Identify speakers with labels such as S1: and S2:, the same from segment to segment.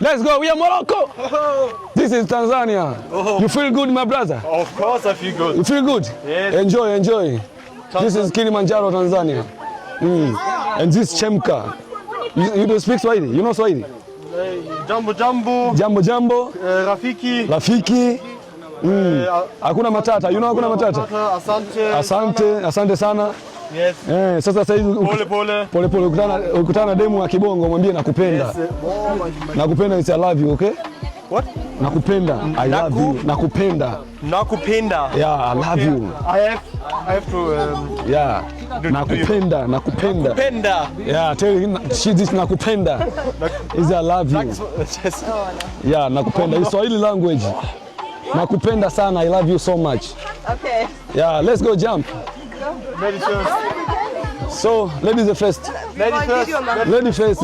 S1: Let's go. We are Morocco. This is Tanzania. You feel good, my brother?
S2: Of course I feel good.
S1: You feel good?
S2: Yes.
S1: Enjoy, enjoy. This is Kilimanjaro, Tanzania. And this Chemka. You don't speak Swahili? You know Swahili?
S2: Jambo jambo.
S1: Jambo jambo.
S2: Rafiki.
S1: Rafiki. Hakuna matata. You know hakuna matata?
S2: Asante.
S1: Asante, asante sana.
S2: Yes.
S1: Sasa hivi pole pole ukutana na demu wa kibongo mwambie nakupenda.
S2: Yes.
S1: Nakupenda is I love you, okay?
S2: What?
S1: Nakupenda. I love you. Nakupenda.
S2: Nakupenda.
S1: Yeah, I love you.
S2: I have to
S1: Yeah. Nakupenda.
S2: Nakupenda.
S1: Yeah, tell him she this nakupenda. Is I love you. Yeah, nakupenda. It's Swahili language. Nakupenda sana. I love you so much.
S3: Okay.
S1: Yeah, let's go jump.
S2: Ladies first.
S1: So, ladies first. Ladies first.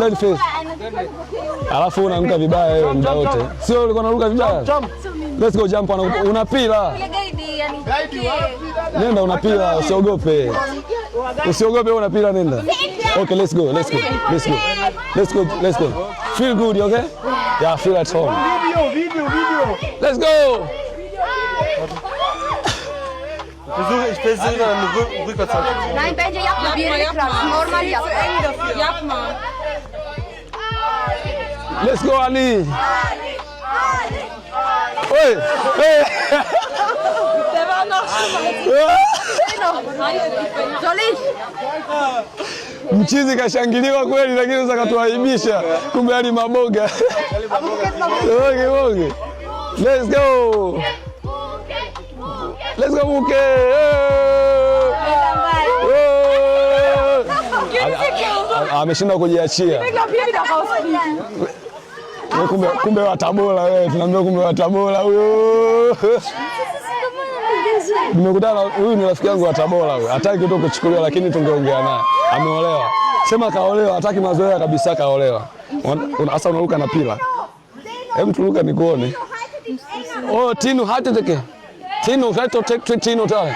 S1: Alafu unaruka vibaya wewe muda wote. Sio ulikuwa unaruka vibaya?
S2: Jump.
S1: Let's go jump, unapila. Nenda unapila, usiogope. Usiogope unapila nenda. Okay, let's go. Feel good, okay? Yeah, feel at home.
S2: Video.
S1: Let's go.
S2: Ich versuche einen Rückwärtssalto.
S3: Nein, bence yapma. Bir yere kırarsın. Normal yap.
S4: Yapma.
S1: Let's go, Ali. Hey.
S4: Devam
S3: Soll ich?
S1: Mchizi kashangiliwa kweli, lakini sasa katuaibisha. Kumbe Ali maboga. Okay. Let's go. Let's go Muke. Ameshinda kujiachia. Kumbe wa Tabora wewe, tunaambia kumbe wa Tabora huyo. Nimekutana huyu ni rafiki yangu wa Tabora huyo. Hataki tu kuchukuliwa lakini tungeongea naye. Ameolewa. Sema kaolewa, hataki mazoea kabisa kaolewa. Sasa unaruka na pila. Hebu turuka nikuone. Oh, Tino hatete. Tino, right to take Tino time.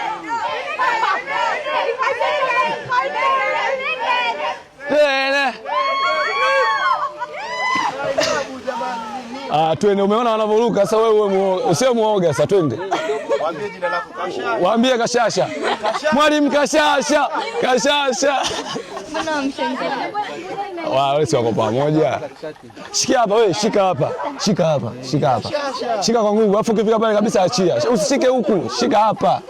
S1: Twende, umeona wanavyoruka sasa wewe usio muoga sasa twende.
S2: Waambie jina lako Kashasha.
S1: Waambie Kashasha. Mwalimu Kashasha. Wewe si wako pamoja. Shika hapa wewe, shika hapa. Shika kwa nguvu, alafu ukifika pale kabisa achia. Usishike huku, shika hapa.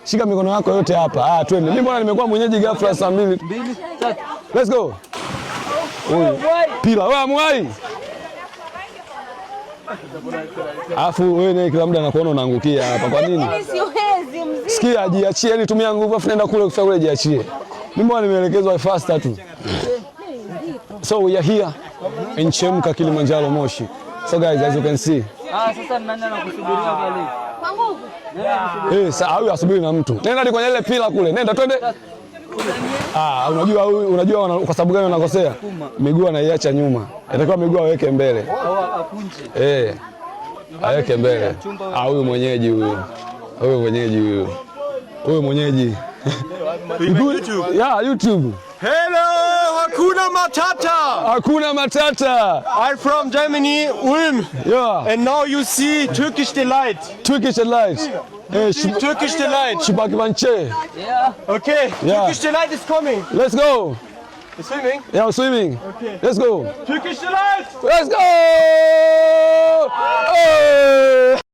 S1: Shika mikono yako yote hapa. Twende. Mimi mbona nimekuwa mwenyeji ghafla saa 2. 2, 3. Let's go. Pila, wewe mwai. Alafu wewe kila muda anakuona unaangukia hapa. Kwa nini?
S3: Siwezi mzee.
S1: Sikia, jiachie, yani tumia nguvu afu nenda kule kufika kule jiachie. Mimi mbona nimeelekezwa faster tu. So we are here in Chemka, Kilimanjaro, Moshi. So guys, as you can see.
S4: Sasa nani nakusubiria pale?
S3: Kwa nguvu.
S1: Sasa huyu asubiri na mtu. Nenda hadi kwenye ile pila kule. Nenda twende. Unajua kwa sababu gani wanakosea? Miguu anaiacha nyuma. Inatakiwa miguu aweke mbele. Akunje. Aweke mbele. Huyu mwenyeji huyu. Huyu mwenyeji.
S2: YouTube.
S1: Yeah, YouTube.
S2: Hello, Hakuna Matata. I'm from Germany, Ulm.
S1: Yeah.
S2: And now you see Turkish Delight.
S1: Turkish Delight.
S2: Turkish Delight.
S1: Shibakibanche.
S4: Yeah.
S2: Okay.
S1: Yeah.
S2: Turkish Delight is coming.
S1: Let's go.
S2: You're swimming?
S1: Yeah, I'm swimming.
S2: Okay.
S1: Let's go.
S2: Turkish Delight.
S1: Let's go.